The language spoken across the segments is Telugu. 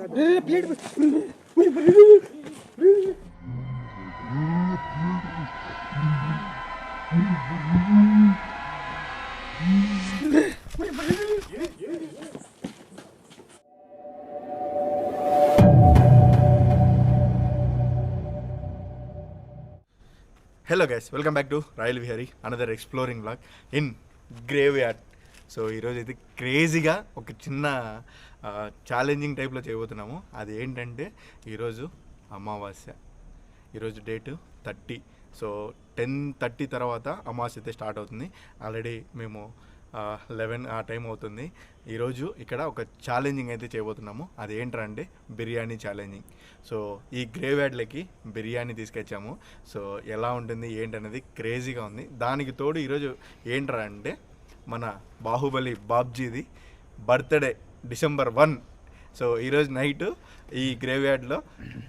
Hello guys, welcome back to royal Vihari, another exploring blog in grave yard. So ఈరోజు అయితే క్రేజీగా ఒక చిన్న ఛాలెంజింగ్ టైప్లో చేయబోతున్నాము. అది ఏంటంటే ఈరోజు అమావాస్య, ఈరోజు డేటు 30. సో 10:30 తర్వాత అమావాస్య అయితే స్టార్ట్ అవుతుంది. ఆల్రెడీ మేము 11 ఆ టైం అవుతుంది. ఈరోజు ఇక్కడ ఒక ఛాలెంజింగ్ అయితే చేయబోతున్నాము. అది ఏంటంటే బిర్యానీ ఛాలెంజింగ్. సో ఈ గ్రేవ్ యార్డ్లకి బిర్యానీ తీసుకొచ్చాము. సో ఎలా ఉంటుంది ఏంటనేది క్రేజీగా ఉంది. దానికి తోడు ఈరోజు ఏంట్రా అంటే మన బాహుబలి బాబ్జీది బర్త్డే December 1. సో ఈరోజు నైట్ ఈ గ్రేవ్ యార్డ్లో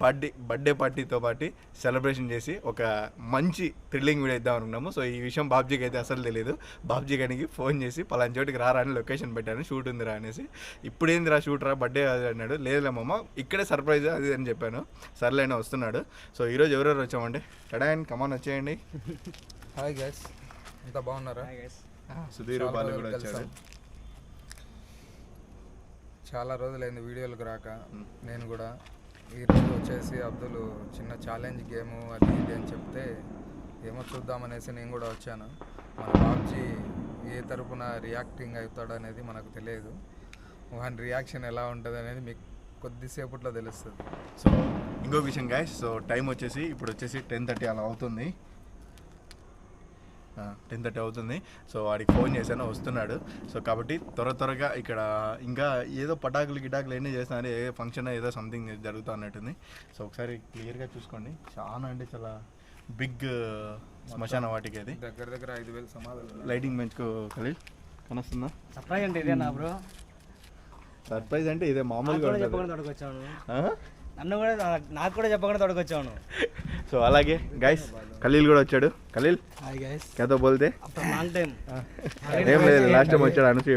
బర్త్డే పార్టీతో పాటు సెలబ్రేషన్ చేసి ఒక మంచి థ్రిల్లింగ్ వీడియో ఇద్దాం అనుకున్నాము. సో ఈ విషయం బాబ్జీకి అయితే అసలు తెలియదు. బాబ్జీ గారికి ఫోన్ చేసి పలానా చోటికి రారా అని లొకేషన్ పెట్టాను, షూట్ ఉందిరా అనేసి. ఇప్పుడు ఏంది రా షూట్ రా, బర్త్డే అది అన్నాడు. లేదులేమమ్మ ఇక్కడే సర్ప్రైజ్ అది అని చెప్పాను. సర్లేనా వస్తున్నాడు. సో ఈరోజు ఎవరెవరు వచ్చామండి? టడాన్ కమాన్ వచ్చేయండి. హాయ్ గైస్, ఎంత బాగున్నారా? సుధీర్ బాలు కూడా వచ్చాడు. చాలా రోజులైంది వీడియోలకు రాక. నేను కూడా ఈరోజు వచ్చేసి అబ్దుల్ చిన్న ఛాలెంజ్ గేము అది ఇది అని చెప్తే ఏమో చూద్దామనేసి నేను కూడా వచ్చాను. మన బాబ్జీ ఏ తరపున రియాక్టింగ్ అవుతాడు అనేది మనకు తెలియదు. వాని రియాక్షన్ ఎలా ఉంటుంది అనేది మీకు కొద్దిసేపట్లో తెలుస్తుంది. సో ఇంకో విషయం గాయస్, సో టైం వచ్చేసి ఇప్పుడు వచ్చేసి 10:30 అలా అవుతుంది. 10:30 అవుతుంది. సో వాడికి ఫోన్ చేశాను, వస్తున్నాడు. సో కాబట్టి త్వరగా ఇక్కడ ఇంకా ఏదో పటాకులు గిటాకులు ఎన్ని చేస్తున్నారు, ఏ ఫంక్షన్ ఏదో సంథింగ్ జరుగుతూ అన్నట్టుంది. సో ఒకసారి క్లియర్గా చూసుకోండి. చాలా అంటే చాలా బిగ్ శ్మశాన వాటికి అది. దగ్గర 5,000 సమాధులు. లైటింగ్ పెంచుకో ఖలీల్, కనొస్తుందా? సర్ప్రైజ్ అంటే ఇదేనా బ్రో? సర్ప్రైజ్ అంటే ఇదే మామూలుగా తొడకొచ్చాను. నన్ను కూడా నాకు కూడా చెప్పకుండా తొడకొచ్చాను. సో అలాగే గైస్ ఖలీల్ కూడా వచ్చాడు. ఖలీల్ హాయ్ గైస్, కేతో బోల్తే లాంగ్ టైం. ఏం లేదు, లాస్ట్ టైం వచ్చాడు అనసూయ.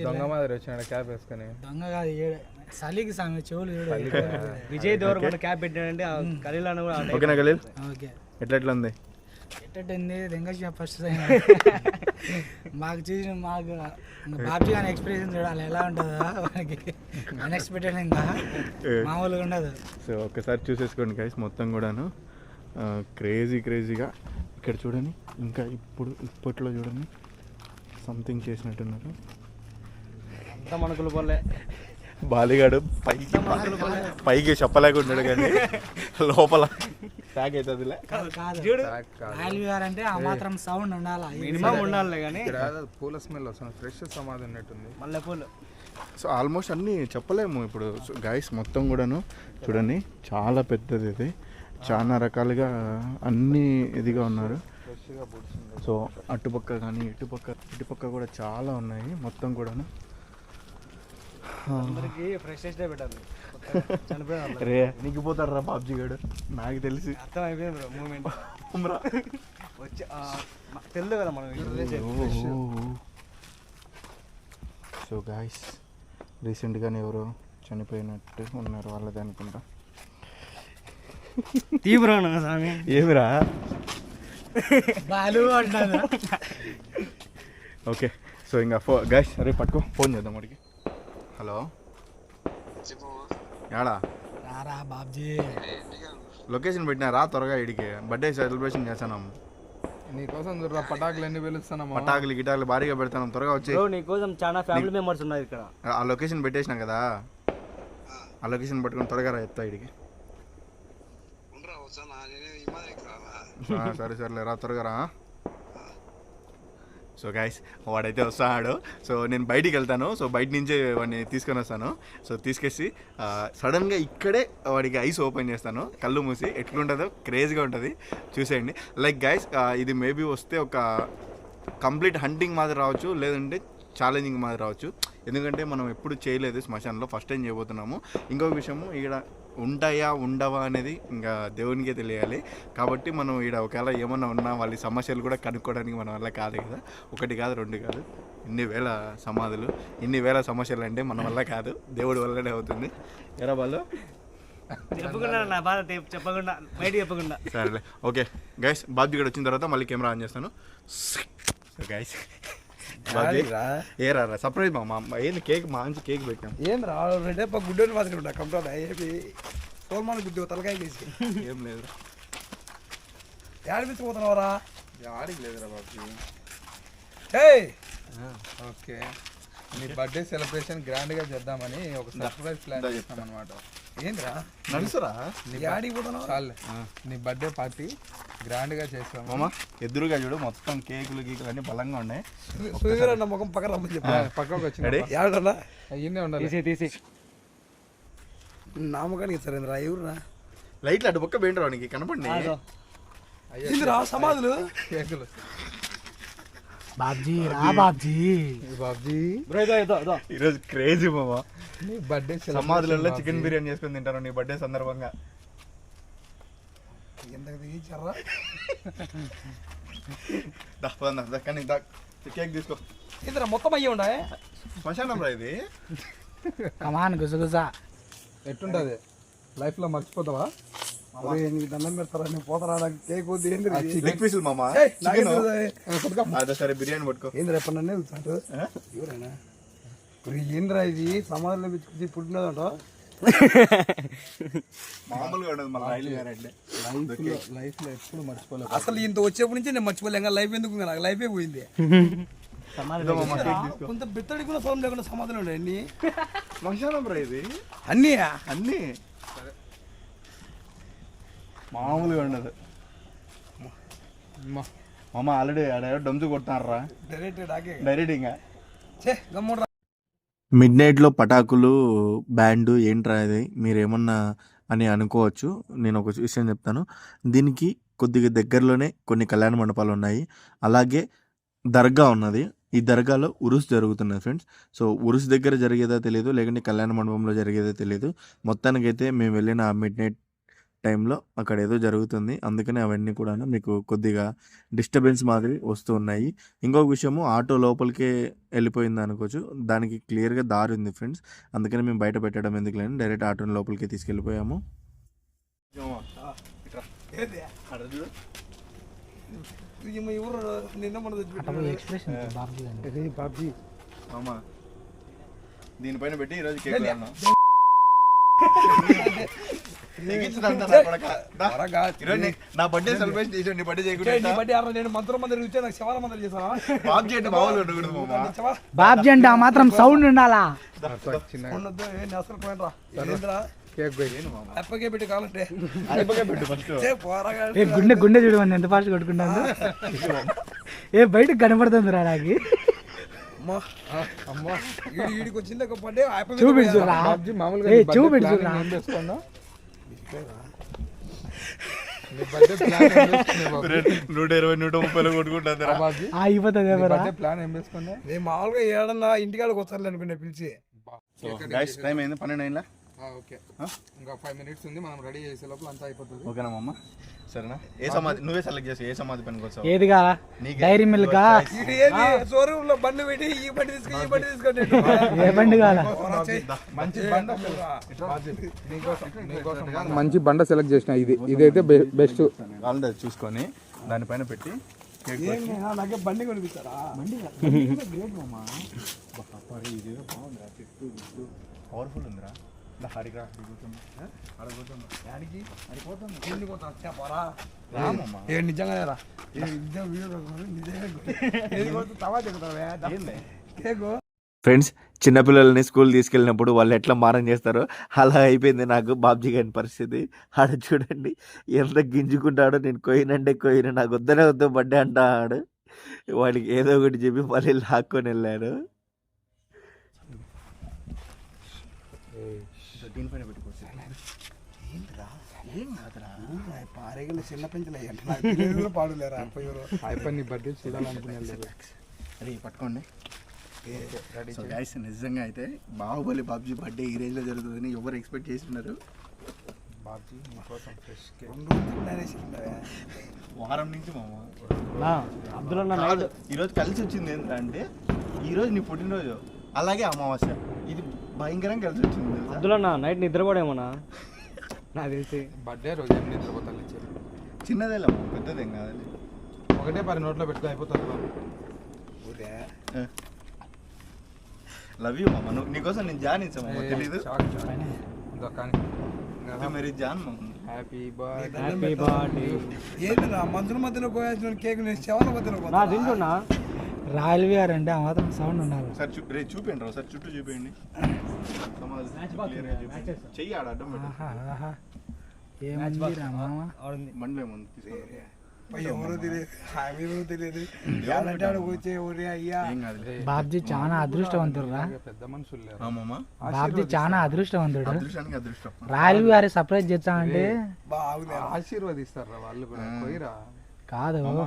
దొంగ మాదిరి వచ్చినాడు క్యాప్ వేసుకొని. దొంగ కాదు, చలికి సాంగ్ చెవులు విజయ్ దేవరకొండ క్యాప్ పెట్టాడంటే ఖలీల్ అని కూడా. ఓకేనా ఖలీల్? ఓకే. ఎట్లా ఉంది? ఎట్టండి దెంగ ఫస్ట్ మాకు చూసి మాకు బాబ్జీ కానీ ఎక్స్పీరియన్స్ చూడాలి ఎలా ఉంటుందో. మనకి అన్ఎక్స్పెక్టెడ్, ఇంకా మామూలుగా ఉండదు. సో ఒక్కసారి చూసేసుకోండి గైస్, మొత్తం కూడాను క్రేజీగా. ఇక్కడ చూడండి, ఇంకా ఇప్పట్లో చూడండి సంథింగ్ చేసినట్టున్నారు. అంతా మనకులు పోలే. బాలిగాడు పైకి చెప్పలేకున్నాడు కానీ లోపల ప్యాక్ అవుతుందిలే. అంటే ఆ మాత్రం సౌండ్ ఉండాలి, మినిమం ఉండాలి. కానీ పూల స్మెల్ వస్తుంది, ఫ్రెష్ సమాధి ఉన్నట్టుంది, మల్లెపూలు. సో ఆల్మోస్ట్ అన్నీ చెప్పలేము ఇప్పుడు గైస్. మొత్తం కూడాను చూడండి, చాలా పెద్దది ఇది. చాలా రకాలుగా అన్నీ ఇదిగా ఉన్నారు. సో అటుపక్క కానీ ఇటుపక్క కూడా చాలా ఉన్నాయి. మొత్తం కూడాను రే నిగిపోతాడు రా బాబ్జీ గారు, నాకు తెలిసి. అర్థం అయిపోయింది బ్రో, మూమెంట్ వచ్చి తెలియదు కదా మనం. సో గాయస్, రీసెంట్గానే ఎవరో చనిపోయినట్టు ఉన్నారు, వాళ్ళది అనుకుంటా. తీవ్రం స్వామి. ఏమిరా బాలు అంటాను. ఓకే, సో ఇంకా గాయస్ రేపు పట్టుకో, ఫోన్ చేద్దాం వాడికి. హలో, యాడా రారా బాబ్జీ, లొకేషన్ పెట్టినా రా త్వరగా. ఇడికి బర్త్డే సెలబ్రేషన్ చేస్తాను. నీకోసం పటాకులు ఎన్ని పిలుస్తున్నాం, పటాకులు గిటాకులు భారీగా పెడతాను, త్వరగా వచ్చి. నీకోసం చాలా ఫ్యామిలీ మెంబర్స్ ఉన్నారు ఇక్కడ. ఆ లొకేషన్ పెట్టేసినాం కదా, ఆ లొకేషన్ పట్టుకుని త్వరగా రా, చెప్తా ఇడికి. సరేలే రా, త్వరగా రా. సో గైస్, వాడైతే వస్తాడు. సో నేను బయటికి వెళ్తాను. సో బయట నుంచే వాడిని తీసుకొని వస్తాను. సో తీసుకొచ్చి సడన్గా ఇక్కడే వాడికి ఐస్ ఓపెన్ చేస్తాను, కళ్ళు మూసి. ఎట్లుంటుందో క్రేజ్గా ఉంటుంది, చూసేయండి. లైక్ గైస్, ఇది మేబీ వస్తే ఒక కంప్లీట్ హంటింగ్ మాదిరి రావచ్చు, లేదంటే ఛాలెంజింగ్ మాదిరి రావచ్చు. ఎందుకంటే మనం ఎప్పుడు చేయలేదు శ్మశానంలో, ఫస్ట్ టైం చేయబోతున్నాము. ఇంకొక విషయము ఇక్కడ ఉంటాయా ఉండవా అనేది ఇంకా దేవునికే తెలియాలి. కాబట్టి మనం ఇక్కడ ఒకవేళ ఏమన్నా ఉన్నా వాళ్ళ సమస్యలు కూడా కనుక్కోవడానికి మన వల్ల కాదు కదా. 1 కాదు 2 కాదు, ఇన్ని వేల సమాధులు, ఇన్ని వేల సమస్యలు అంటే మన వల్ల కాదు, దేవుడి వల్లనే అవుతుంది. ఎరా వాళ్ళు చెప్పకుండా నా బాధ చెప్పకుండా బయట చెప్పకుండా. సరేలే, ఓకే గైస్. బాబ్జీ గడ్ వచ్చిన తర్వాత మళ్ళీ కెమెరా ఆన్ చేస్తాను. సో గైస్ బాబ్జీ ఏ రా సర్ప్రైజ్ మా ఏంది కేక్, మంచి కేక్ పెట్టాం. ఏం రా రెడ్డే గుడ్డని మాత్రం కంప్యూటర్ ఏమి తోల్మాన గుడ్డు తలకాయ చేసి ఏం లేదు ఏడిపించిపోతున్నావరా? ఆడికి లేదురా బాబ్జీ. ఓకే, నీ బర్త్డే సెలబ్రేషన్ గ్రాండ్గా చేద్దామని ఒక సర్ప్రైజ్ ప్లాన్ చేస్తాం అనమాట. ఏంద్రా నడుసురా యాడికి పోతున్నావు? చాలు, నీ బర్త్డే పార్టీ గ్రాండ్గా చేస్తాం. మామ ఎదురుగా చూడు, మొత్తం కేకులు గీకులు అన్నీ బలంగా ఉన్నాయి. సువీరన్న ముఖం పక్కన రమ్మని చెప్పా. పక్కకు వచ్చిన రెడీ? ఏడన్నా ఇన్నే ఉండాలి. తీసి నామకానికి సరేంద్రా ఎవరురా? లైట్లు అటు పక్క పోయిండ్రా నీకు కనపడి. ఏందిరా సమాధులు? కేకులు బాబ్జీ రా బాబ్జీ. బాబ్జీ, ఈరోజు క్రేజీ మామ. నీ బర్త్డే సమాధులలో చికెన్ బిర్యానీ చేసుకుని తింటారు నీ బర్త్డే సందర్భంగా. ఎందుకు దిగించారా? కానీ కేక్ తీసుకో. ఏందిరా మొత్తం అయ్యి ఉండే? శ్మశానం రా ఇది. కమాన్ గుసగుసా. ఎట్టుంటది లైఫ్లో మర్చిపోతావా? నీకు దండం పెడతారా? నేను పోతారా? నాకు కేక్ వద్దు. ఏంద్రా ఇది? లెగ్ పీసులు మామ. నాకేం చికెన్ తెలుసు? అదే సరే బిర్యానీ పట్టుకో. ఏంద్రా ఎప్పుడు నన్నే చూస్తాడు ఎవరైనా? ఏంద్రా ఇది సమాధులు పిచ్చుకొచ్చి పుట్టినదంట? మామూలుగా ఉండదు మన రైలు గారంటే. లైఫ్లో ఎప్పుడు మర్చిపోలేదు. అసలు ఇంత వచ్చేప్పటి నుంచి నేను మర్చిపోలేక లైఫ్ ఎందుకు నాకు లైఫే పోయింది. కొంత బిత్తడి కూడా స్థలం లేకుండా సమాధానం ఉండే అన్ని శ్మశానం రా ఇది. అన్నీ అన్నీ మామూలుగా ఉండదు మామ. ఆల్రెడీ డమ్స్ కొడుతున్నారా డైరెక్ట్ ఇంకా. మిడ్ నైట్లో పటాకులు బ్యాండ్ ఏంట్రా ఇది మీరేమన్నా అని అనుకోవచ్చు. నేను ఒక విషయం చెప్తాను. దీనికి కొద్దిగా దగ్గరలోనే కొన్ని కళ్యాణ మండపాలు ఉన్నాయి, అలాగే దర్గా ఉన్నది. ఈ దర్గాలో ఉరుస్ జరుగుతున్నది ఫ్రెండ్స్. సో ఉరుస్ దగ్గర జరిగేదో తెలియదు, లేకుంటే కళ్యాణ మండపంలో జరిగేదో తెలియదు. మొత్తానికైతే మేము వెళ్ళిన ఆ మిడ్ నైట్ టైంలో అక్కడ ఏదో జరుగుతుంది, అందుకని అవన్నీ కూడా మీకు కొద్దిగా డిస్టర్బెన్స్ మాదిరి వస్తూ ఉన్నాయి. ఇంకొక విషయము, ఆటో లోపలికే వెళ్ళిపోయింది అనుకోవచ్చు, దానికి క్లియర్గా దారి ఉంది ఫ్రెండ్స్. అందుకని మేము బయట పెట్టడం ఎందుకు లేని డైరెక్ట్ ఆటోని లోపలికి తీసుకెళ్ళిపోయాము. బాబ్జీ దీనిపైన పెట్టి ఈరోజు కేక్ నా బర్త్డే సెలబ్రేషన్ చేసాడు. నీ బర్త్డే చేయకుండా నేను మంత్రం మందిరం ఇచ్చా, నాకు శవాల మందిరం చేసావా? బాబ్జీ అంటే మామూలు ఉండకూడదు. బాబ్జీ అంటే ఆ మాత్రం సౌండ్ ఉండాలా? ఉండొద్దు. ఏంటి అసలు పోయినరా? ఏంద్రా కేక్ అప్పకే పెట్టి కావాలంటే పెట్టు ఫస్ట్. పోరాగా ఏ గుండె గుండె చూడమని ఎంత ఫాస్ట్ కొట్టుకుంటాను. ఏ బయటకు కనపడుతుంది రా నాకు. అమ్మా ఈడికి వచ్చింది ఒక పడ్డే చూపించురా, ఏ చూపించురా. నీ బర్త్డే ప్లాన్ 120 130 కొట్టుకుంటుంది. అయిపోతుంది ఎవరా? ప్లాన్ ఏం వేసుకున్నా? నేను మామూలుగా ఏడన్నా ఇంటికాడకి వస్తాను అనుకున్నా పిలిచి. టైం అయింది 12 అయిందా? ఓకే, ఇంకా 5 minutes ఉంది, మనం రెడీ చేసే లోపల అంతా అయిపోతుంది. ఓకేనా అమ్మ? సరేనా? ఏ సమాధి నువ్వే సెలెక్ట్ చేసి ఏ సమాధి పనికి వచ్చావు? ఏది కాదా? డైరీ మిల్క్ షోరూమ్ లో బండి పెట్టి ఈ బండి తీసుకుని ఈ బండి తీసుకోండి. ఏ బండి కాదా? మంచి బండ మంచి బండ సెలెక్ట్ చేసిన, ఇదైతే బెస్ట్. ఆల్రెడీ చూసుకొని దానిపైన పెట్టి నాకే బండి కొనిపిస్తారా? బండి పవర్ఫుల్ ఉందిరా. నిజంగానే రా ఫ్రెండ్స్, చిన్నపిల్లల్ని స్కూల్ తీసుకెళ్ళినప్పుడు వాళ్ళు ఎట్లా మారం చేస్తారో అలా అయిపోయింది నాకు బాబ్జీ గారి పరిస్థితి. ఆడ చూడండి ఎంత గింజుకుంటాడో. నేను కోయినంటే కోయిన, నాకు వద్దనే వద్దు బర్త్డే అంటాడు. వాడికి ఏదో ఒకటి చెప్పి మళ్ళీ లాక్కొని వెళ్ళాను. పారేగలు చిన్న పెంచలే పాడులేరా? అయిపోయి నీ బర్త్డే చూడాలనుకునే అది పట్టుకోండి. రెడీ సో గైస్ నిజంగా అయితే బాహుబలి బాబ్జీ బర్త్డే ఈ రేంజ్లో జరుగుతుందని ఎవరు ఎక్స్పెక్ట్ చేస్తున్నారు? బాబ్జీ నీకోసం ఫ్రెష్ కేక్. 2 రోజులు తిన్నానేసి వారం నుంచి మామ అబ్దుల్ అన్న కాదు, ఈరోజు కలిసి వచ్చింది ఏంటంటే ఈరోజు నీ పుట్టినరోజు అలాగే అమావాస్య, ఇది భయంకరంగా కలిసి వచ్చింది తెలుసా? అబ్దుల్ అన్న నైట్ నిద్రపోడేమోనా నాకు తెలిసి. బర్త్డే రోజు ఏం నిద్రపోతాను ఇచ్చారు. చిన్నదేలే మామ, పెద్దదేం కాదండి. ఒకటే 10 నోట్లో పెట్టుకుని అయిపోతుంది. లవ్ యూ మామ, నీకోసం నేను జాన్ ఇచ్చాను మామ, తెలీదు మరి జాన్ మామ. Happy happy birthday. ఏంటిరా మంచుల మధ్యలో పోయాల్సిన కేక్ నేను శవాల మధ్యలో నా తింటున్నా రాయల్ విఆర్ అంటే ఆ మాత్రం సౌండ్ ఉండాలి. సార్ చూపించండి రా, సార్ చుట్టూ చూపించండి. చెయ్యి ఆడ అడ్డం పెట్టు. ఆహా ఏముంది రా మామ. బండ్లో ఏముంది తీసుకో. ఎవరో తెలియదు ఎవరో తెలియదు ఎవరంటే ఆడికి వచ్చే ఒరే అయ్యా. ఏం కాదులే. బాబ్జీ చాలా అదృష్టవంతుడు రా. పెద్ద మనుషులు లేరు. ఆ మామ, బాబ్జీ చాలా అదృష్టవంతుడు. అదృష్టానికి అదృష్టం. రాయల్ విఆర్ సర్ప్రైజ్ చేస్తామంటే బాగులే ఆశీర్వదిస్తారా వాళ్ళు కూడా పోయిరా. కాదు. మామ,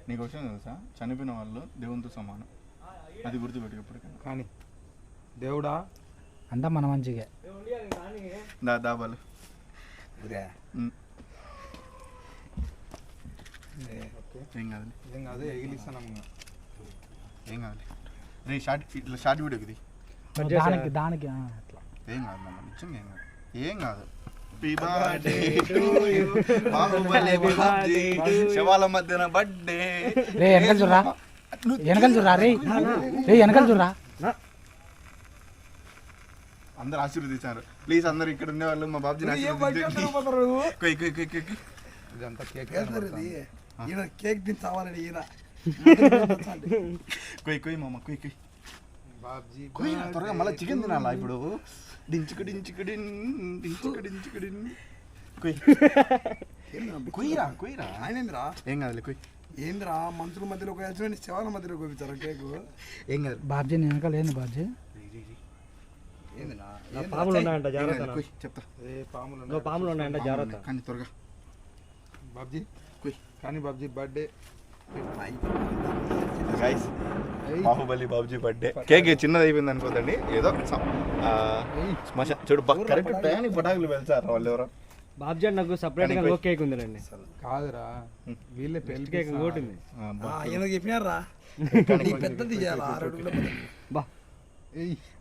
నీకు వచ్చింది తెలుసా, చనిపోయిన వాళ్ళు దేవునితో సమానం, అది గుర్తుపెట్టు ఎప్పటికైనా. కానీ దేవుడా అంతా మన మంచిగా. దాబాలు ఏం కాదు, ఏం కాదు ఎగిలిస్తాను. ఏం కాదు రే, ఇట్లా షార్ట్ వీడియోకి ఇది దానికి అట్లా ఏం కాదు మామ, నిజంగా ఏం కాదు, ఏం కాదు. Happy birthday to you, Baahubali Babji, శవాల మధ్యన బర్త్డే. రే వెనకాల చూడరా, వెనకాల చూడరా, రే వెనకాల చూడరా. అందరు ఆశీర్వదించారు. ప్లీజ్ అందరు ఇక్కడ ఉండే వాళ్ళు మా బాబ్జీని ఆశీర్వదించండి. కొయ్ కొయ్ కొయ్ కొయ్ కొయ్. ఇదంతా కేక్ ఈయన కేక్ తిని చావాలండి ఈయన. కొయ్ కొయ్ మామ, కొయ్ కొయ్ బాబ్జీ కొయ్. త్వరగా మళ్ళీ చికెన్ తినాలా ఇప్పుడు. డించుకు డించుకు డిన్, డించుకు డించుకు డిన్. కొయ్ కొయ్యరా కొయ్యరా. ఆయనేంద్రా ఏం కాదులే, కొయ్. ఏంద్రా మనుషుల మధ్యలో పోయాల్సిన శవాల మధ్యలో కోపించారు కేకు. ఏం కాదు. బాబ్జీ నీ వెనకాల ఏంది బాబ్జీ? ఏందిరా నా పాములు ఉన్నాయంట జాగ్రత్త. కొయ్ చెప్తా. పాములు పాములు ఉన్నాయంట జాగ్రత్త. కానీ త్వరగా బాబ్జీ కొయ్. కానీ Babji birthday guys, Baahubali Babji birthday cake చిన్నది అయిపోయింది అనుకోదండి, ఏదో శ్మశాన చూడు కరెక్ట్ టైంకి పటాకులు వెళ్తారు వాళ్ళు ఎవరో. బాబ్జీ నాకు సపరేట్ గా ఇంకో కేక్ ఉందిలేండి. కాదురా వీళ్ళే పెళ్లి కేక్ ఇంకోటి ఉంది. ఈయనకు చెప్పినారా పెద్దది చేయాలా 6 అడుగుల బా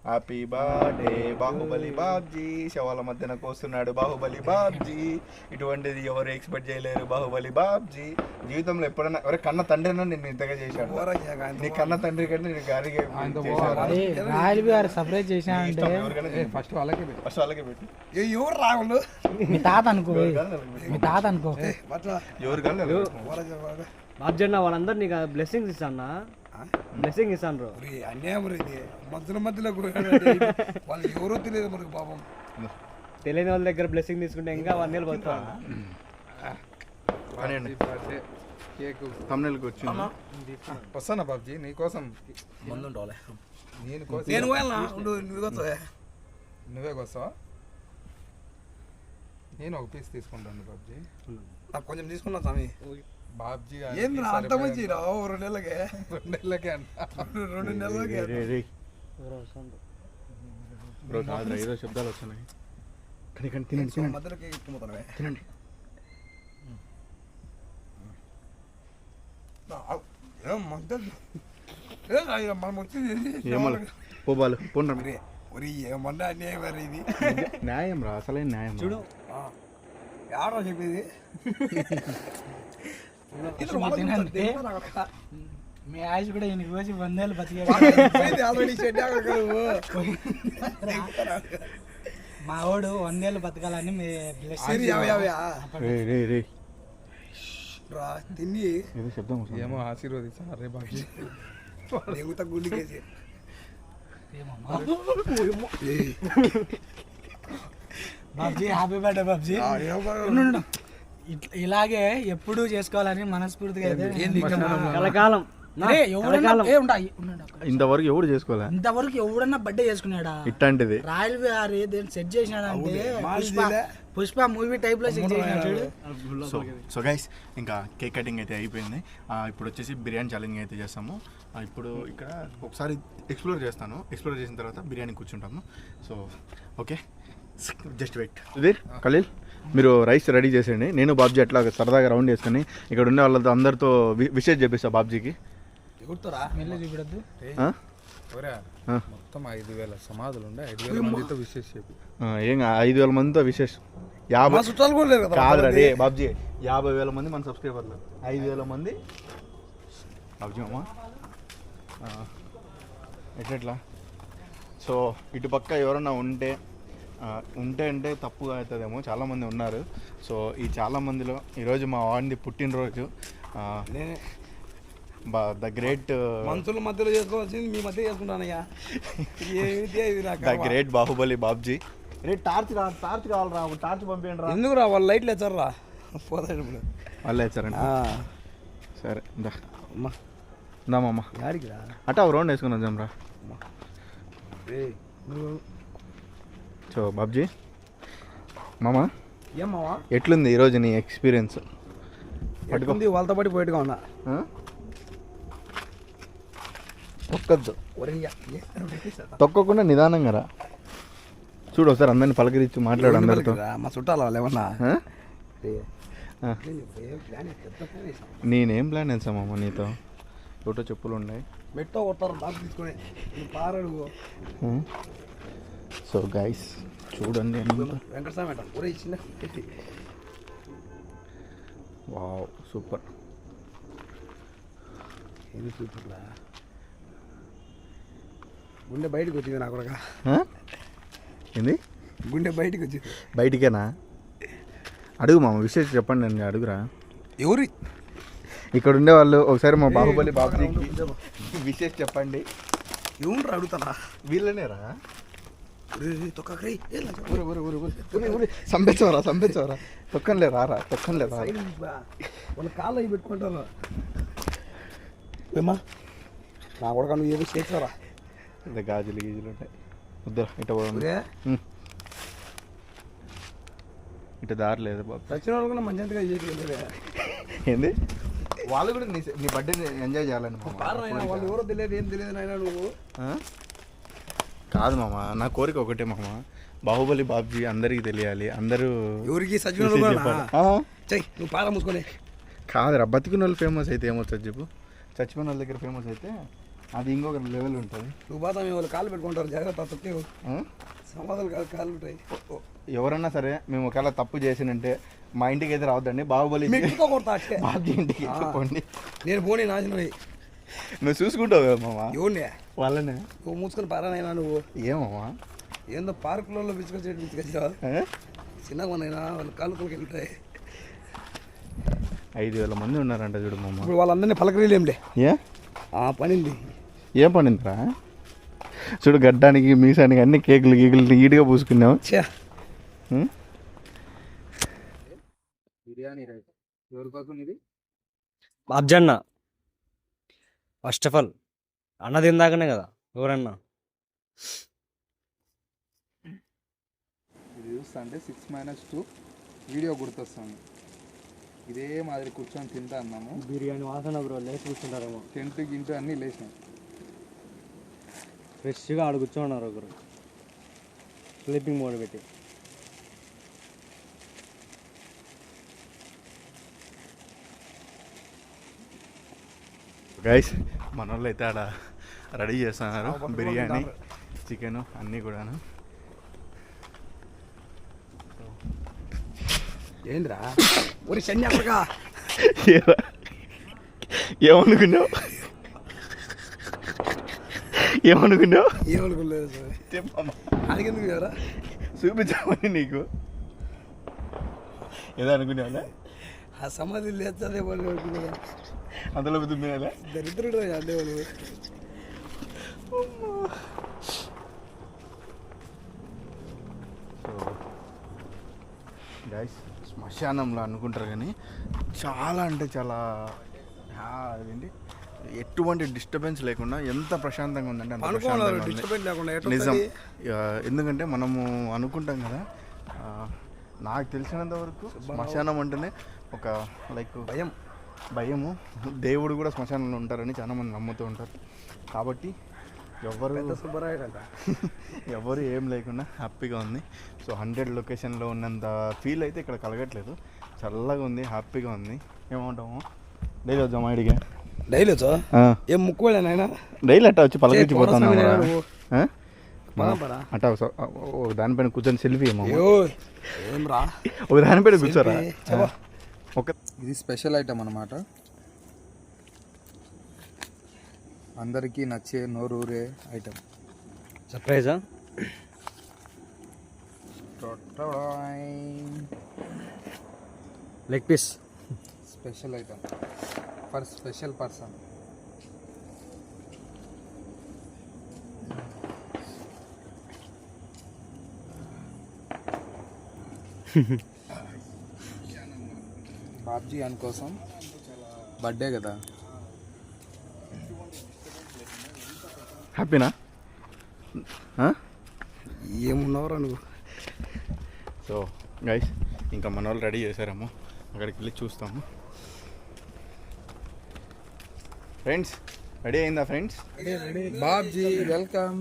హ్యాపీ బర్త్డే బాహుబలి బాబ్జీ, శవాల మధ్యన కోస్తున్నాడు బాహుబలి బాబ్జీ, ఇటువంటిది ఎవరు ఎక్స్పెక్ట్ చేయలేరు బాహుబలి బాబ్జీ. జీవితంలో ఎప్పుడైనా ఎవరే కన్న తండ్రి నేను ఇంతగా చేశాడు, నీ కన్న తండ్రి కంటే నేను గారిగా రాయల్ విఆర్ సర్ప్రైజ్ చేశానంటే ఫస్ట్ వాళ్ళకే ఫస్ట్ వాళ్ళకే పెట్టు. ఎవరు రావులు మీ తాత అనుకో, మీ తాత అనుకో. అట్లా ఎవరు కానీ బాబ్జీ అన్న వాళ్ళందరూ నీకు బ్లెస్సింగ్స్ ఇస్తాను, బ్లెస్సింగ్ ఇస్తాను. అన్యాయం ఇది మధ్యలో మధ్యలో వాళ్ళు ఎవరో తెలియదు మనకు పాపం. తెలియని వాళ్ళ దగ్గర బ్లెస్సింగ్ తీసుకుంటే ఇంకా 1 నెలలు పోతాను. బర్త్డే కేక్ తమ్ముళ్ళకి వచ్చింది. వస్తానా బాబ్జీ నీకోసం. నేను పోయాలా ఉండు నువ్వు వస్తావా? నువ్వే వస్తావా? నేను ఒక పీస్ తీసుకుంటాను బాబ్జీ. నాకు కొంచెం తీసుకున్నా స్వామి. బాబ్జీ ఏంద్రా అంత మంచి రావు 2 నెలలకే 2 నెలలకే అంట 2 నెలలకే ఏదో శబ్దాలు వస్తున్నాయి. కానీ కానీ తినండి తినండి మధ్యలోకి ఎక్కుపోతావే తినండి. మనం వచ్చింది ఏమో పోబాలు పోండి. ఒరి ఏమన్నా అన్యాయం మరి ఇది న్యాయం రా, అసలే న్యాయం చూడు. ఎవరో చెప్పేది మీ ఆయుష్ కూడా ఈయన కోసి 100 ఏళ్ళు బతికే. ఆల్రెడీ షెడ్ మా వాడు 100 ఏళ్ళు బతకాలని మీ రా తిని ఏదో శబ్దం ఏమో ఆశీర్వదించా రే బాబ్జీ. దిగుతా గుండెకేసి బాబ్జీ హ్యాపీ బర్త్డే బాబ్జీ. ఇలాగే ఎప్పుడూ చేసుకోవాలని మనస్ఫూర్తిగా అయితే కలకాలం అరే ఎవడన్నా ఉండండి. ఇంతవరకు ఎవడు చేసుకోలే ఇంతవరకు ఎవడన్నా బర్త్డే చేసుకున్నాడా ఇట్లాంటిది. రాయల్ విహారీ దేని సెట్ చేసినాడంటే పుష్ప మూవీ టైప్ లో సెట్ చేసినాడు. సో గైస్ ఇంకా కేక్ కటింగ్ అయితే అయిపోయింది. ఇప్పుడు వచ్చేసి బిర్యానీ ఛాలెంజ్ అయితే చేస్తాము. ఇప్పుడు ఇక్కడ ఒకసారి ఎక్స్ప్లోర్ చేస్తాను. ఎక్స్ప్లోర్ చేసిన తర్వాత బిర్యానీ కూర్చుంటాము. So okay, just wait. Sudheer, Khaleel, మీరు రైస్ రెడీ చేసేయండి. నేను బాబ్జీ అట్లా సరదాగా రౌండ్ చేసుకుని ఇక్కడ ఉండే వాళ్ళతో అందరితో విషెస్ చెప్పిస్తా బాబ్జీకి. మెల్ల చూపెడద్దు. మొత్తం 5,000 సమాధులు ఉండే 5,000 మందితో విశేష చెప్పి ఏం 5,000 మందితో విశేష్ 50 చుట్టాలు కూడా లేరు కదా కాదు రే బాబ్జీ, 50,000 మంది మన సబ్స్క్రైబర్లు, 5,000 మంది బాబ్జీ అమ్మ ఎట్లా. సో ఇటుపక్క ఎవరన్నా ఉంటే అంటే తప్పుగా అవుతుందేమో, చాలామంది ఉన్నారు. సో ఈ చాలామందిలో ఈరోజు మా వాడిని పుట్టినరోజు. ద గ్రేట్ మనుషుల మధ్యలో చేసుకోవాల్సింది మీ మధ్య చేసుకుంటానయ్యా. The great Baahubali Babji. రే టార్చ్ కావాలరా, టార్చ్ పంపించండి రా. ఎందుకు రా వాళ్ళు లైట్లు వేచ్చారా పోతాడు వాళ్ళే ఇచ్చారండి. సరే అమ్మా ఇందామమ్మ గాడికి రా అట్ట ఒక రౌండ్ వేసుకుని వద్దాం రా. సో బాబ్జీ మామ ఏమావా ఎట్లుంది ఈరోజు నీ ఎక్స్పీరియన్స్? పట్టుకుంది వాళ్ళతో పాటు పోయిట్టుగా ఉన్నా. తొక్కద్దు, తొక్కకుండా నిదానంగా రా. చూడు ఒకసారి అందరిని పలకరించి మాట్లాడు అందరితో. మా చుట్టాలు వాళ్ళు ఏమన్నా నేనేం ప్లాన్ వేసామమ్మ నీతో? ఫోటో చెప్పులు ఉన్నాయి, మెట్టో కొడతారు బాగా తీసుకొని పారడు. సో గైస్ చూడండి, వెంకటస్వామి ఒరే చిన్న వావ్ సూపర్. ఏది సూపర్లా, గుండె బయటకు వచ్చింది నా కొడక. ఏంది గుండె బయటకు వచ్చింది? బయటికేనా? అడుగు మామ, విశేష చెప్పండి అండి, అడుగురా. ఎవరి ఇక్కడ ఉండే వాళ్ళు ఒకసారి మా బాహుబలి బాబుజీకి విశేష చెప్పండి. ఏముంటారు అడుగుతారా? వీళ్ళనేరా తొక్కరి సంపెచ్చవరా తొక్కనిలే రారా, తొక్కనిలే రా. వాళ్ళ కాళ్ళు అవి పెట్టుకుంటారా ఏమా నా కొడుకు నువ్వు ఏదో చేసారా? గాజులు గీజులు ఉంటాయి. వద్దురా ఇట ఇటు దారి లేదు బాబు. చచ్చిన వాళ్ళు కూడా మంచిగా చేసి ఏంది వాళ్ళు కూడా నీ బర్త్డే ఎంజాయ్ చేయాలని వాళ్ళు ఎవరో తెలియదు, ఏం తెలియదు నాయన నువ్వు. కాదు మామ, నా కోరిక ఒకటే మామ, బాహుబలి బాబ్జీ అందరికి తెలియాలి. అందరూ ఎవరికి చచ్చిన నువ్వు పార మూసుకొని. కాదురా, బతికిన వాళ్ళు ఫేమస్ అయితే ఏమవుతుంది చెప్పు. చచ్చిపోయిన వాళ్ళ దగ్గర ఫేమస్ అయితే అది ఇంకొక లెవెల్ ఉంటుంది. నువ్వు బాధ వాళ్ళు కాళ్ళు పెట్టుకుంటారు, జాగ్రత్త తొక్కే సమాధాలు కాళ్ళు ఉంటాయి. ఎవరన్నా సరే మేము ఒకవేళ తప్పు చేసినంటే మా ఇంటికి అయితే రావద్దండి, బాహుబలి బాబ్జీ ఇంటికి పోండి. నేను పోనీ నాశనం నువ్వు చూసుకుంటావు కదా మామ. ఎవరినే వాళ్ళనే నువ్వు మూసుకొని పారానైనా నువ్వు. ఏమమ్మా ఏందో పార్కులలో పిచ్చుకొచ్చావు చిన్నగా ఉన్నాయినా వాళ్ళు కాళ్ళు వెళ్తాయి. 5,000 మంది ఉన్నారంట చూడు మామ. ఇప్పుడు వాళ్ళందరినీ పలకరీలేంలే. ఏ పనింది? ఏం పనిందిరా? చూడు గడ్డానికి మీసానికి అన్ని కేకులు గీకులు నీట్గా పూసుకున్నావు. బిర్యానీ రైస్ ఎవరి కోసం ఇది? బాబ్జన్న ఫస్ట్ ఆఫ్ ఆల్ అన్న తిందాకనే కదా ఎవరన్నా. ఇది చూస్తా అంటే 6-2 వీడియో గుర్తొస్తుంది. ఇదే మాదిరి కూర్చొని తింటా అన్నాము. బిర్యానీ వాసన బ్రో, లేచి కూర్చుంటారేమో. టెంట్ గింటూ అన్నీ లేచినాయి. ఫ్రెష్గా ఆడ కూర్చోన్నారు ఒకరు స్లీపింగ్ మోడ్ పెట్టి. గైస్ మన వాళ్ళు అయితే ఆడ రెడీ చేస్తున్నారు బిర్యానీ, చికెన్ అన్నీ కూడాను. ఏంద్రా ఒరి సన్యాసగా ఏమనుకున్నావు? ఏమనుకున్నావు? ఏమనుకోలేదు అడిగేందుకు ఎవరా చూపించామని నీకు ఏదో అనుకునేవాళ్ళ. ఆ సమాధి లేచదే వాళ్ళు అనుకున్నా, అందులో దుమ్మినాలే దరిద్రుడు అదే వాళ్ళు. సో గైస్ శ్మశానంలో అనుకుంటారు కానీ చాలా అంటే చాలా అదేంటి ఎటువంటి డిస్టర్బెన్స్ లేకుండా ఎంత ప్రశాంతంగా ఉందంటే అంత అనుకోవాలి ప్రశాంతంగా ఉంది. డిస్టర్బెన్స్ లేకుండా నిజం. ఎట్లా ఎందుకంటే మనము అనుకుంటాం కదా, నాకు తెలిసినంత వరకు శ్మశానం అంటేనే ఒక లైక్ భయము. దేవుడు కూడా శ్మశానంలో ఉంటారని చాలామంది నమ్ముతూ ఉంటారు. కాబట్టి ఎవరు ఏం లేకుండా హ్యాపీగా ఉంది. సో 100 లొకేషన్లో ఉన్నంత ఫీల్ అయితే ఇక్కడ కలగట్లేదు. చల్లగా ఉంది, హ్యాపీగా ఉంది. ఏమంటాము, డైలీ వద్దాం ఐడిగా? డైలీ వచ్చా ఏం ముక్కులేనాయన డైలీ అట్టా వచ్చి పలకరించిపోతాను పరా అట్టా ఒక దానిపైన కూర్చొని సెల్ఫీ ఏమో ఏం రా ఒక దానిపైన కూర్చోరా. ఒక ఇది స్పెషల్ ఐటమ్ అన్నమాట. అందరికీ నచ్చే నోరూరే ఐటమ్. సర్ప్రైజా? Leg piece. Special item for special person. Babji అని కోసం బర్త్డే కదా. హ్యాపీనా? ఏమున్నావురా నువ్వు? సో గైస్, ఇంకా మన వాళ్ళు రెడీ చేశారేమో, అక్కడికి వెళ్ళి చూస్తాము. ఫ్రెండ్స్ రెడీ అయిందా? Friends Babji welcome.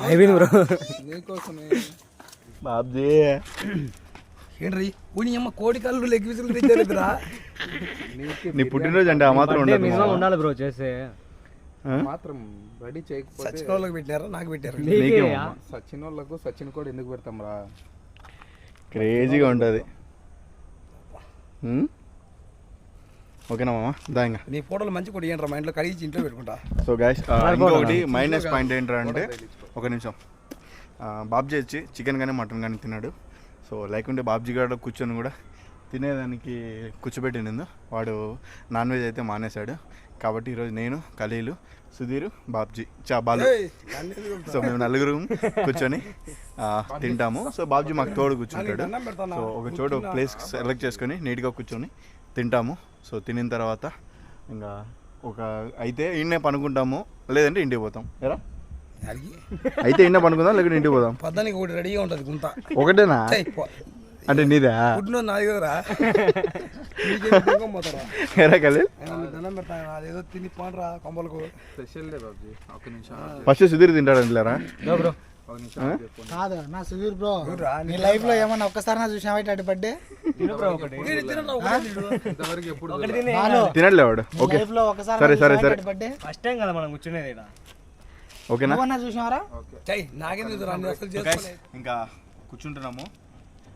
అయిపోయింది బ్రో. నీకోసమే. బాబ్జీ ఏంట్రీ పోనీ అమ్మ కోడి కళ్ళు లెగ్ పీసులు తెచ్చారురా. నీ పుట్టినరోజు అంటే ఆ మాత్రం ఉండదు. మినిమం ఉండాలి బ్రో చేసే. మాత్రం రెడీ చేయకపోతే సచిన వాళ్ళకి పెట్టారా నాకు పెట్టారు? నీకేయా? సచిన్ వాళ్ళకు సచిన్ కూడా ఎందుకు పెడతాం రా? క్రేజీగా ఉంటుంది. ఓకేనా మామ? దా ఇంకా. నీ ఫోటోలు మంచి కొట్టి ఏంట్రా మా ఇంట్లో కడిగి ఇంట్లో పెట్టుకుంటా. సో గైస్, ఇంకొకటి మైనస్ పాయింట్ ఏంటంటే, ఒక నిమిషం, బాబ్జీ వచ్చి చికెన్ కానీ మటన్ కానీ తిన్నాడు. సో లేకుంటే బాబ్జీ గారు కూర్చొని కూడా తినేదానికి కూర్చోబెట్టిండు. వాడు నాన్ వెజ్ అయితే మానేశాడు. కాబట్టి ఈరోజు నేను, ఖలీలు, సుధీర్, బాబ్జీ, బాలు, సో మేము నలుగురు కూర్చొని తింటాము. సో బాబ్జీ మాకు తోడు కూర్చుంటాడు. సో ఒక చోటు ఒక ప్లేస్ సెలెక్ట్ చేసుకొని నీట్గా కూర్చొని తింటాము. సో తినిన తర్వాత ఇంకా అయితే ఇన్నే పనుకుంటాము, లేదంటే ఇంటికి పోతాం. ఎరా అయితే ఇన్నే పనుకుందాం, లేకుంటే ఇంటికి పోదాం. పద్దానికి ఒకటి రెడీగా ఉంటుంది గుంత. ఒకటేనా అంటే నీదా? పుట్టిన నాది కదరా. పోతారా ఎరా ఖలీల్? దండం పెడతా అదేదో తిని పోనరా కొంపలకు. Special day Babji. ఒక నిమిషం ఫస్ట్ సుధీర్ తింటాడంటారా? బ్రో ఒక నిమిషం కాదు నా సుధీర్ బ్రో, నీ లైఫ్ లో ఏమన్నా ఒక్కసారి నా చూసినావా అటు బర్త్డే? ఇంతవరకు ఎప్పుడు తినట్లే వాడు. ఓకే లైఫ్ లో ఒకసారి సరే సరే సరే, బర్త్డే ఫస్ట్ టైం కదా మనం కూర్చునేది ఇక్కడ. ఓకేనా? నువ్వన్నా చూసినావరా? నాకేందుకు అసలు So guys, ఇంకా కూర్చుంటున్నాము.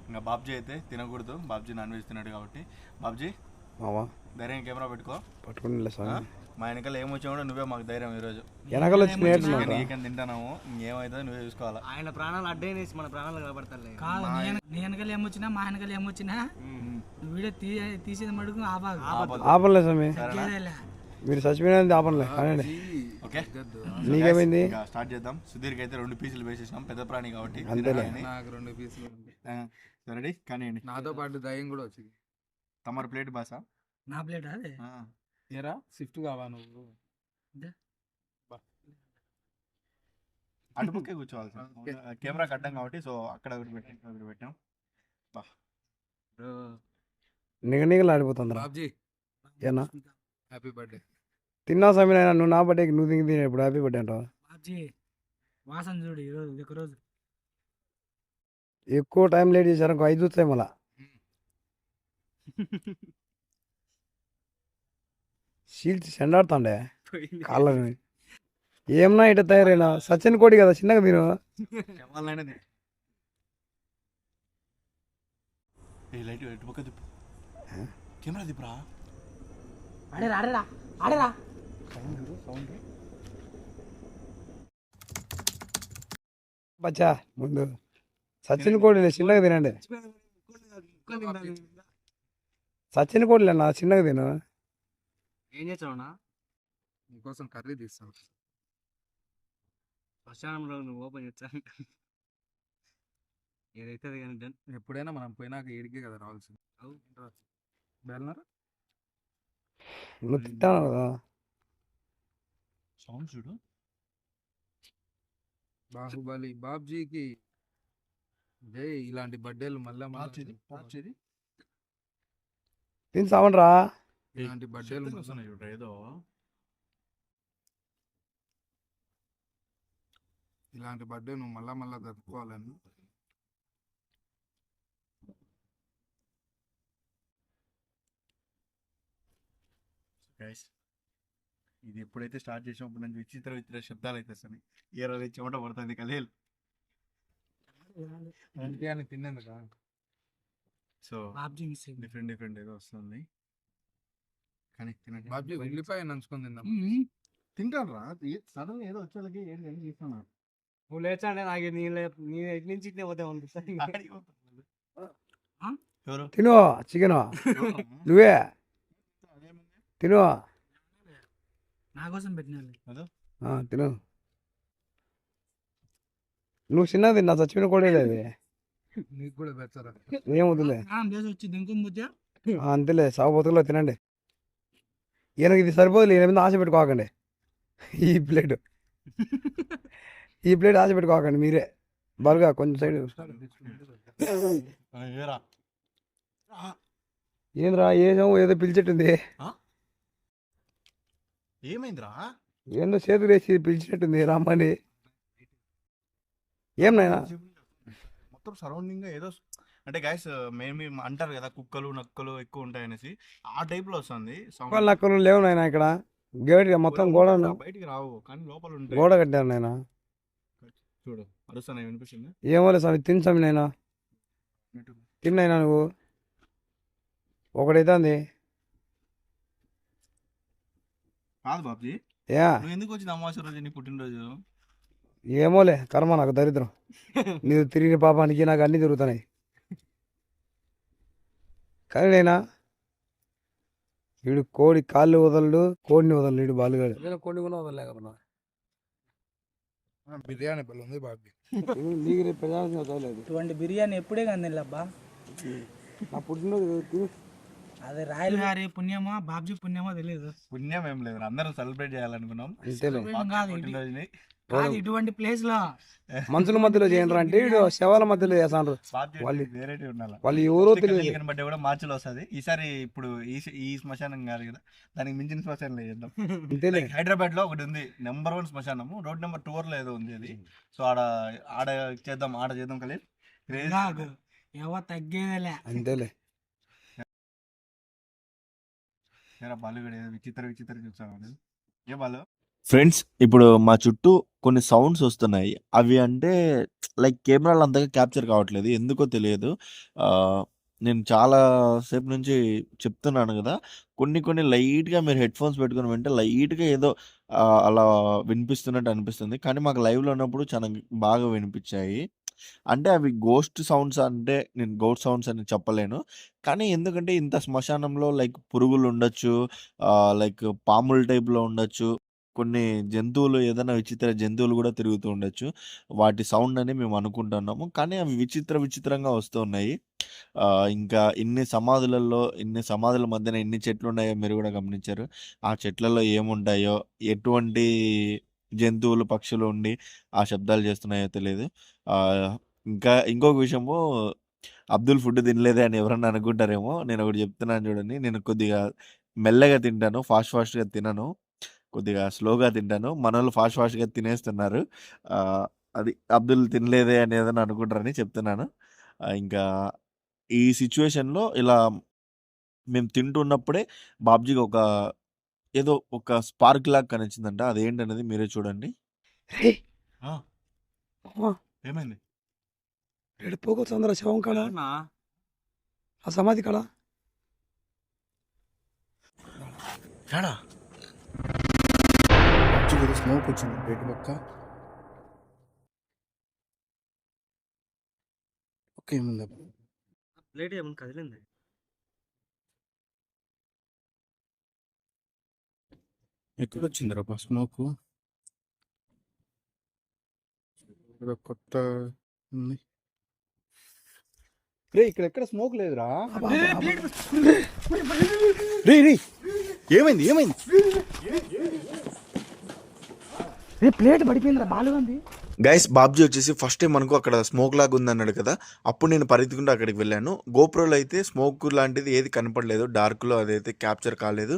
ఇంకా బాబ్జీ అయితే తినకూడదు, బాబ్జీ నాన్ వెజ్ తిన్నాడు కాబట్టి. బాబ్జీ మావా ధైర్యం కెమెరా పెట్టుకో. పట్టుకుని మా వెనకాల ఏమొచ్చా కూడా నువ్వే మాకు ధైర్యం. ఈరోజు వెనకాల వచ్చి నేర్చుకున్నా నీకని తింటాము, ఇంకేమైతే నువ్వే చూసుకోవాలా. ఆయన ప్రాణాలు అడ్డేనేసి మన ప్రాణాలు కాపాడతారులే. కాదు, నీ వెనకాల ఏమొచ్చినా మా వెనకాల ఏమొచ్చినా వీడియో తీసేది మడుగు ఆపలే స్వామి, మీరు చచ్చిపోయినది ఆపలే. ఓకే, నీకేమైంది? స్టార్ట్ చేద్దాం. సుధీర్కి అయితే 2 పీసులు వేసేసినాం, పెద్ద ప్రాణి కాబట్టి. అంతేలే. నాకు 2 పీసులు రెడీ కానివ్వండి. నాతో పాటు దయ్యం కూడా వచ్చింది. తమరు ప్లేట్ బాసా? నా ప్లేట్ అదే. ఏరా షిఫ్ట్ కావా నువ్వు? అటు పక్కే కూర్చోవాలి సార్, కెమెరా కట్టం కాబట్టి. సో అక్కడ ఒకటి పెట్టాం. నిగనిగలు ఆడిపోతుంది బాబ్జీ ఏనా? Happy birthday. తిన్నా స్వామి, నువ్వు నా బర్త్డేకి నువ్వు తిని ఇప్పుడు హ్యాపీ బర్త్డే అంటావు. బాబ్జీ వాసన చూడు ఈరోజు ఒక రోజు. ఎక్కువ టైం లేట్ చేశారు, ఇంకో 5 వస్తాయి మళ్ళా. షీల్డ్స్ చెండాడుతాండే కాళ్ళని. ఏమన్నా ఇట తయారైనా సచిన్ కోడి కదా చిన్నగా మీరు. లైట్ ఎటు పక్క తిప్పు, కెమెరా తిప్పురా. ఆడేరా ఆడేరా ఆడేరా. బచ్చా ముందు సచిన్ కోడి చిన్నగా తినండి. సచిన్ కోడి నా చిన్నగా తిను. ఏం చేస్తావునా? నీకోసం కర్రీ తీస్తాను. శ్మశానంలో నువ్వు ఓపెన్ చేస్తాను ఏదైతే అది కానీ డన్. ఎప్పుడైనా మనం పోయినాక ఏడికే కదా రావాల్సింది. బేలనరా నువ్వు తింటాను కదా. సౌండ్ చూడు. బాహుబలి బాబ్జీకి జై. ఇలాంటి బర్త్డేలు మళ్ళా తిని సావండ్రా. ఇలాంటి బర్త్డేలు వస్తున్నాయి చూడు ఏదో. ఇలాంటి బర్త్డే నువ్వు మళ్ళా జరుపుకోవాలని. గైస్ ఇది ఎప్పుడైతే స్టార్ట్ చేసినప్పుడు నుంచి విచిత్ర శబ్దాలు అయితే వస్తున్నాయి. ఏ రోజు చెమట పడుతుంది కలేలు. అందుకే అని తిన్నందుక. సో బాబ్జీ మిస్ అయింది. డిఫరెంట్ ఏదో వస్తుంది కానీ తినండి. బాబ్జీ ఉల్లిపాయ నంచుకొని తిందాం. తింటాను రా. సడన్ ఏదో వచ్చేళ్ళకి ఏం చేస్తున్నా. నువ్వు లేచాడే నాకు నీ ఇటు నుంచి ఇట్నే పోతే అనిపిస్తుంది. ఎవరు తిను చికెన్ నువ్వే తిను. నా కోసం పెట్టినారు. తిను. నువ్వు చిన్నది తిన్నా చచ్చిపోయిన కూడా అది. నీకు కూడా పెడతారా? ఏమవుతుందిలే. చేసి వచ్చి దింకొమ్మితే అంతేలే సాగు బతుకులో తినండి. ఈయనకి ఇది సరిపోదు. ఈయన మీద ఆశ పెట్టుకోకండి. ఈ ప్లేట్ ఆశ పెట్టుకోకండి మీరే. బరుగా కొంచెం సైడ్. ఏంద్రా ఏదో పిలిచేట్టుంది. ఏమైందిరా? ఏందో చేతులు వేసి పిలిచినట్టుంది రమ్మని. ఏం నాయనా మొత్తం సరౌండింగ్ ఏదో అంటే గైస్ మేము అంటారు కదా కుక్కలు నక్కలు ఎక్కువ ఉంటాయి అనేసి ఆ టైప్ లో వస్తుంది. నక్కలు లేవు నాయన ఇక్కడ. గేట్ మొత్తం గోడ బయటికి రావు కానీ లోపల ఉంటాయి. గోడ కట్టారు నాయన. చూడు అరుస్తాను వినిపిస్తుంది. ఏమోలే స్వామి తిని స్వామి నాయన. తిన్నైనా నువ్వు ఒకటైతే అంది. కాదు బాబ్జీ ఏ నువ్వు ఎందుకు వచ్చింది అమావాస్య రోజు నీ పుట్టినరోజు? ఏమోలే కర్మ నాకు దరిద్రం. నీవు తిరిగిన పాపానికి నాకు అన్నీ తిరుగుతున్నాయి. కానీ నేనా వీడు కోడి కాళ్ళు వదలడు, కోడిని వదలడు. వీడు బాలుగాడు కోడిని కూడా వదలలేకపోతున్నా. బిర్యానీ బల్ ఉంది బాబీ. నీకు రేపు ప్రజానికి వదలలేదు. ఇటువంటి బిర్యానీ ఎప్పుడే కానీ అబ్బా. నా పుట్టినరోజు అదే రాయల్ గారి పుణ్యమా బాబ్జీ పుణ్యమో తెలియదు. పుణ్యం ఏం లేదు, అందరం సెలబ్రేట్ చేయాలనుకున్నాం అంతేలే. పుట్టినరోజుని. ఇటువంటి ప్లేస్ లో మనుషుల మధ్యలో చేయండి అంటే వీడు శవాల మధ్యలో చేస్తాను. వేరేటి ఉండాలి. వాళ్ళు ఎవరో తెలియదు. బర్త్డే కూడా మార్చిలో వస్తుంది ఈసారి. ఇప్పుడు ఈ శ్మశానం కాదు కదా, దానికి మించిన శ్మశానం చేద్దాం. అంతేలే. హైదరాబాద్ లో ఒకటి ఉంది నెంబర్ 1 శ్మశానము, రోడ్ నెంబర్ 2 లో ఏదో ఉంది అది. సో ఆడ చేద్దాం కలిసి. ఎవరు తగ్గేదేలే. అంతేలే. బాలు ఏదో విచిత్ర చూసాను. ఏ బాలు ఫ్రెండ్స్, ఇప్పుడు మా చుట్టూ కొన్ని సౌండ్స్ వస్తున్నాయి. అవి అంటే లైక్ కెమెరాలు అంతగా క్యాప్చర్ కావట్లేదు, ఎందుకో తెలియదు. నేను చాలా సేపు నుంచి చెప్తున్నాను కదా, కొన్ని లైట్గా మీరు హెడ్ ఫోన్స్ పెట్టుకుని వింటే లైట్గా ఏదో అలా వినిపిస్తున్నట్టు అనిపిస్తుంది. కానీ మాకు లైవ్లో ఉన్నప్పుడు చాలా బాగా వినిపించాయి. అంటే అవి గోస్ట్ సౌండ్స్ అంటే నేను గోస్ట్ సౌండ్స్ అని చెప్పలేను. కానీ ఎందుకంటే ఇంత శ్మశానంలో లైక్ పురుగులు ఉండొచ్చు, లైక్ పాముల టైప్లో ఉండొచ్చు, కొన్ని జంతువులు ఏదైనా విచిత్ర జంతువులు కూడా తిరుగుతూ ఉండొచ్చు. వాటి సౌండ్ అని మేము అనుకుంటున్నాము. కానీ అవి విచిత్రంగా వస్తూ ఉన్నాయి. ఇంకా ఇన్ని సమాధుల మధ్యన ఎన్ని చెట్లు ఉన్నాయో మీరు కూడా గమనించారు. ఆ చెట్లలో ఏముంటాయో, ఎటువంటి జంతువులు పక్షులు ఉండి ఆ శబ్దాలు చేస్తున్నాయో తెలియదు. ఇంకా ఇంకొక విషయము, అబ్దుల్ ఫుడ్ తినలేదే అని ఎవరన్నా అనుకుంటారేమో. నేను ఒకటి చెప్తున్నాను చూడండి, నేను కొద్దిగా మెల్లగా తింటాను, ఫాస్ట్గా తినను, కొద్దిగా స్లోగా తింటాను. మనోళ్ళు ఫాస్ట్గా తినేస్తున్నారు. అది అబ్దుల్ తినలేదే అని ఏదైనా అనుకుంటారని చెప్తున్నాను. ఇంకా ఈ సిచ్యువేషన్లో ఇలా మేము తింటున్నప్పుడే బాబ్జీకి ఏదో ఒక స్పార్క్ లాగా కనిపించిందంట. అదేంటనేది మీరే చూడండి. ఏమైంది? పోగొచ్చు అందరూ శవం కాడ, ఆ సమాధి కాడ. స్మోక్ వచ్చింది బయట పక్క. ఓకే ఏముంది ప్లేట్ ఏమన్నా కదిలింది? ఎక్కడ వచ్చింది రా స్మోక్? కొత్త ఉంది. రే ఇక్కడ ఎక్కడ స్మోక్ లేదురా. రే ఏమైంది? ప్లేట్ పడిపోయిందిరా బాలుగాంది. గైస్ బాబ్జీ వచ్చేసి ఫస్ట్ టైం మనకు అక్కడ స్మోక్ లాగా ఉంది అన్నాడు కదా, అప్పుడు నేను పరిగెత్తుకుంటూ అక్కడికి వెళ్ళాను. గోప్రోలో అయితే స్మోక్ లాంటిది ఏది కనపడలేదు, డార్క్లో అదైతే క్యాప్చర్ కాలేదు.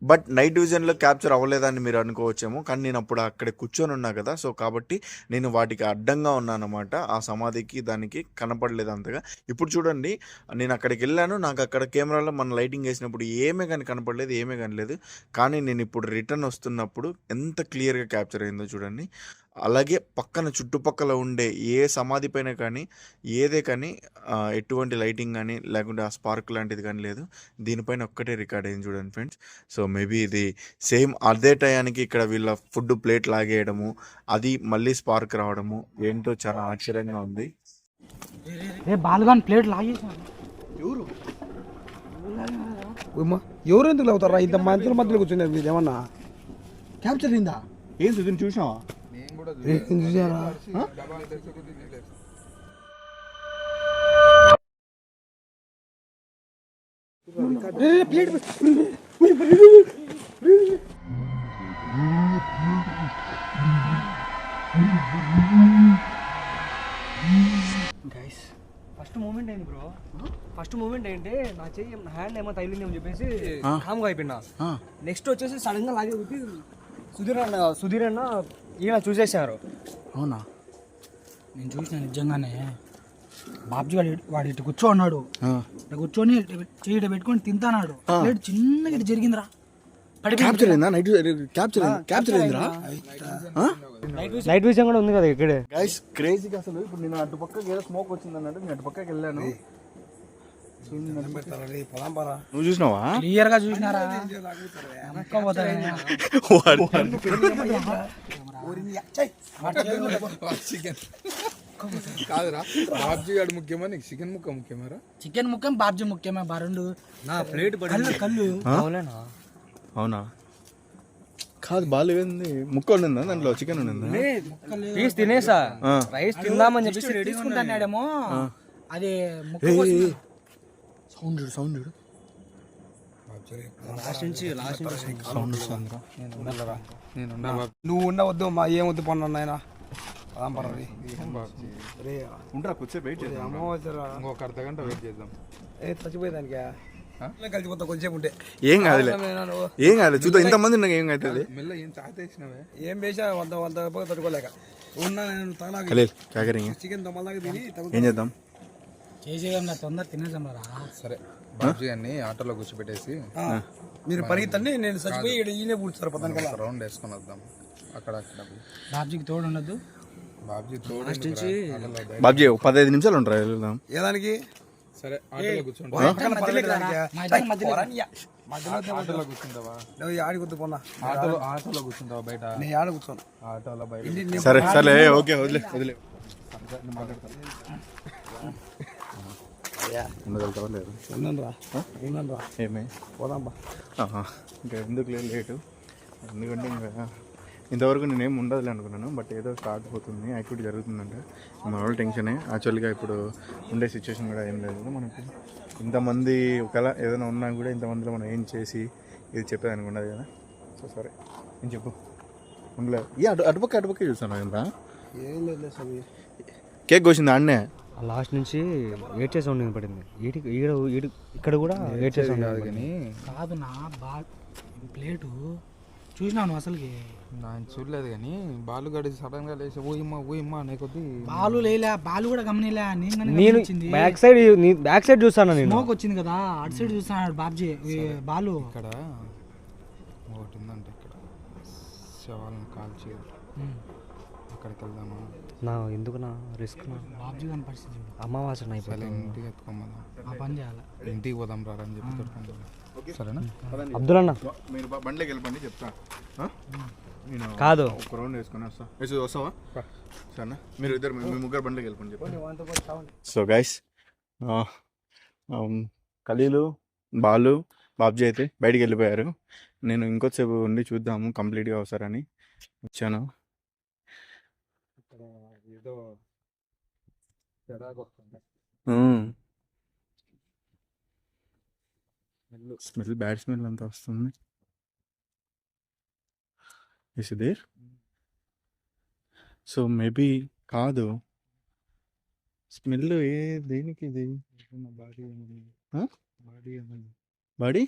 బట్ నైట్ విజన్లో క్యాప్చర్ అవ్వలేదని మీరు అనుకోవచ్చేమో, కానీ నేను అప్పుడు అక్కడ కూర్చొని ఉన్నా కదా, సో కాబట్టి నేను వాటికి అడ్డంగా ఉన్నాను అనమాట. ఆ సమాధికి దానికి కనపడలేదు అంతగా. ఇప్పుడు చూడండి, నేను అక్కడికి వెళ్ళాను, నాకు అక్కడ కెమెరాలో మన లైటింగ్ వేసినప్పుడు ఏమీ కానీ కనపడలేదు, ఏమీ కనలేదు. కానీ నేను ఇప్పుడు రిటర్న్ వస్తున్నప్పుడు ఎంత క్లియర్గా క్యాప్చర్ అయిందో చూడండి. అలాగే పక్కన చుట్టుపక్కల ఉండే ఏ సమాధి పైన కానీ ఏదే కానీ ఎటువంటి లైటింగ్ కానీ లేకుంటే ఆ స్పార్క్ లాంటిది కానీ లేదు. దీనిపైన ఒక్కటే రికార్డ్ అయింది చూడండి ఫ్రెండ్స్. సో మేబీ ఇది సేమ్ అదే టయానికి ఇక్కడ వీళ్ళ ఫుడ్ ప్లేట్ లాగేయడము, అది మళ్ళీ స్పార్క్ రావడము ఏంటో చాలా ఆశ్చర్యంగా ఉంది. బాలుగాని ప్లేట్ లాగేసిన. ఎవరు ఎందుకు అవుతారా ఇంత మంత్రుల మధ్యలో కూర్చున్నారు మీరు? ఏమన్నా క్యాప్చర్ అయిందా? ఏం సుధీర్ చూసినావా? నేను కూడా చూసారా? డబ్బాలు తెచ్చుకుంటే తీయలేదు. గైస్ ఫస్ట్ మూమెంట్ అయింది బ్రో. ఫస్ట్ మూమెంట్ ఏంటంటే నా చెయ్యి నా హ్యాండ్ ఏమో తగిలింది అని చెప్పేసి కామ్గా అయిపోయినా. నెక్స్ట్ వచ్చేసి సడన్ గా లాగే కొట్టి సుధీర్ అన్న ఈయన చూసేసారు. అవునా? నేను చూసిన నిజంగానే బాబ్జీ వాడు ఇటు కూర్చో ఉన్నాడు, ఇటు కూర్చొని చెయ్యి పెట్టుకొని తింటానాడు. ప్లేట్ చిన్నగా ఇటు జరిగిందిరా, క్యాప్చర్ అయిందా? నైట్ క్యాప్చర్ అయిందిరా? నైట్ విజన్ కూడా ఉంది కదా ఇక్కడే. గైస్ క్రేజీగా అసలు ఇప్పుడు నేను అటు పక్కకి ఏదో స్మోక్ వచ్చింది అన్నట్టు నేను అటు పక్కకి వెళ్ళాను. నువ్వు చూసినావా? క్లియర్ గా చూసినారా? కాదురా, బాబ్జీ గారు ముఖ్యమా నీకు చికెన్ ముక్క ముఖ్యమారా? చికెన్ ముఖ్యం, బాబ్జీ ముఖ్యమే. రెండు నా ప్లేట్ కళ్ళు అవునా? కాదు, బాగాలేంది. ముక్క ఉండిందా దాంట్లో? చికెన్ ఉండిందా? పీస్ తినేసా, రైస్ తిందామని చెప్పేసి తీసుకుంటాడేమో. అది సౌండ్ చూడు. లాస్ట్ నుంచి సౌండ్ వస్తుందిరా. నువ్వు ఉండవద్దు మా ఏమొద్దు పన్ను ఆయన ఉంటారా కొద్దిసేపు వెయిట్ చేద్దాం. ఇంకొక అర్ధగంట వెయిట్ చేద్దాం. చచ్చిపోయేదానికా కలిసిపోతా కొంచెంసేపు ఉంటే. ఏం కాదులే, ఏం కాదు, చూద్దాం. ఇంతమంది ఉన్నాక ఏం అవుతుంది? మెల్ల ఏం చాతేసినవే? ఏం వేసా వంద తట్టుకోలేక ఉన్నా నేను చికెన్ తమ్మలాగా తిని ఏం చేద్దాం? చేసేయం తొందర తినేసాం రా. సరే, బాబ్జీ గారిని ఆటోలో కూర్చోబెట్టేసి మీరు పరిగెత్తండి, నేను చచ్చిపోయి ఈయనే కూర్చున్నారు పతానికి రౌండ్ వేసుకొని వద్దాం. అక్కడ బాబ్జీకి తోడు ఉండదు. బాబ్జీ తోడు బాబ్జీ 15 నిమిషాలు ఉంటారా? వెళ్దాం. ఏదానికి? సరే, ఆటోలో కూర్చోండి. ఆటోలో కూర్చుంటావా? ఆడికొద్దు పోనా, ఆటోలో కూర్చుంటావా బయట? నేను ఆడ కూర్చోను. ఆటోలో బయట. సరే సరే, ఓకే, వదిలే. ఉండగలుగుతావా లేదు? ఏమే పోదాం బా. ఇంకా ఎందుకు లేటు? ఎందుకంటే ఇంకా ఇంతవరకు నేనేం ఉండదులే అనుకున్నాను, బట్ ఏదో స్టార్ట్ అవుతుంది, యాక్టివిటీ జరుగుతుందంటే మన వాళ్ళు టెన్షనే. యాక్చువల్గా ఇప్పుడు ఉండే సిచ్యువేషన్ కూడా ఏం లేదు మనకి. ఇంతమంది ఒకవేళ ఏదైనా ఉన్నా కూడా ఇంతమందిలో మనం ఏం చేసి ఇది చెప్పేదానికి ఉండదు కదా. సో సరే, నేను చెప్పు. ఉండలేదు. అటుపక్క చూస్తాను ఎంత ఏం లేదు స్వామి. కేక్ కోసింది అన్నే. లాస్ట్ నుంచి ఏడ్ చేసే ఉండి పడింది. ఇక్కడ కూడా ఏడ్ చేసే ఉండదు కానీ కాదు నా ప్లేటు చూసినావు నువ్వు అసలుకి? నేను చూడలేదు కానీ బాలుగాడి సడన్ గా లేచి ఊయమ్మా అనే కొద్ది బాలు లేలే, బాలు కూడా గమనిలే. నేను బ్యాక్ సైడ్ చూస్తాను, నేను స్మోక్ వచ్చింది కదా, అటు సైడ్ చూస్తున్నాడు బాబ్జీ. బాలు ఇక్కడ ఒకటి ఉందంటే ఇక్కడ శవాలను కాల్చి అక్కడికి వెళ్దామా? ఎందుకు నా రిస్క్? బాబ్జీ గారి పరిస్థితి అమావాసన అయిపోయింది. ఇంటికి ఎత్తుకోమదా, ఆ పని చేయాలి. ఇంటికి పోదాం రా అని చెప్పి తొడుకుంటాం. సరేనా? అబ్దుల్ అన్న మీరు బండ్లోకి వెళ్ళిపోండి, చెప్తా. నేను కాదు, ఒక రౌండ్ వేసుకొని వస్తావా? సరేనా? మీరు ఇద్దరు మీ ముగ్గురు బండ్లోకి వెళ్ళిపోండి చెప్పండి. సో గైస్, ఖలీలు, బాలు, బాబ్జీ అయితే బయటికి వెళ్ళిపోయారు. నేను ఇంకొద్దిసేపు ఉండి చూద్దాము కంప్లీట్గా అవసరని వచ్చాను. స్మెల్, బ్యాడ్ స్మెల్ అంతా వస్తుంది. సుధీర్ సో మేబీ కాదు. స్మెల్ దేనికి ఇది? ఆ? బాడీ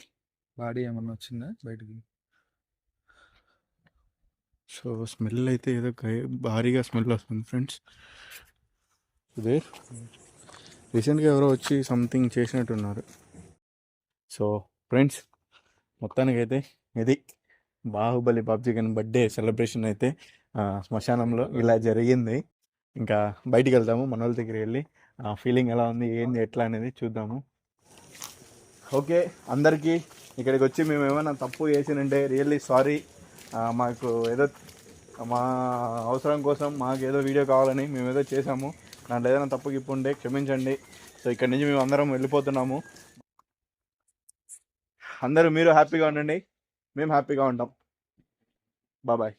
బాడీ ఏమన్నా వచ్చిందా బయటికి? సో స్మెల్ అయితే ఏదో భారీగా స్మెల్ వస్తుంది ఫ్రెండ్స్. ఇదే రీసెంట్గా ఎవరో వచ్చి సంథింగ్ చేసినట్టున్నారు. సో ఫ్రెండ్స్, మొత్తానికైతే ఇది Baahubali PUBG gun birthday celebration అయితే శ్మశానంలో ఇలా జరిగింది. ఇంకా బయటికి వెళ్తాము, మన వాళ్ళ దగ్గరికి వెళ్ళి ఫీలింగ్ ఎలా ఉంది, ఏంది, ఎట్లా అనేది చూద్దాము. ఓకే, అందరికీ ఇక్కడికి వచ్చి మేము ఏమైనా తప్పు చేసినంటే రియల్లీ సారీ. మాకు ఏదో మా అవసరం కోసం మాకు ఏదో వీడియో కావాలని మేము ఏదో చేసాము. దాంట్లో ఏదైనా తప్పు గిప్పు ఉంటే క్షమించండి. సో ఇక్కడి నుంచి మేము అందరం వెళ్ళిపోతున్నాము. అందరూ మీరు హ్యాపీగా ఉండండి, మేము హ్యాపీగా ఉంటాం. బాయ్.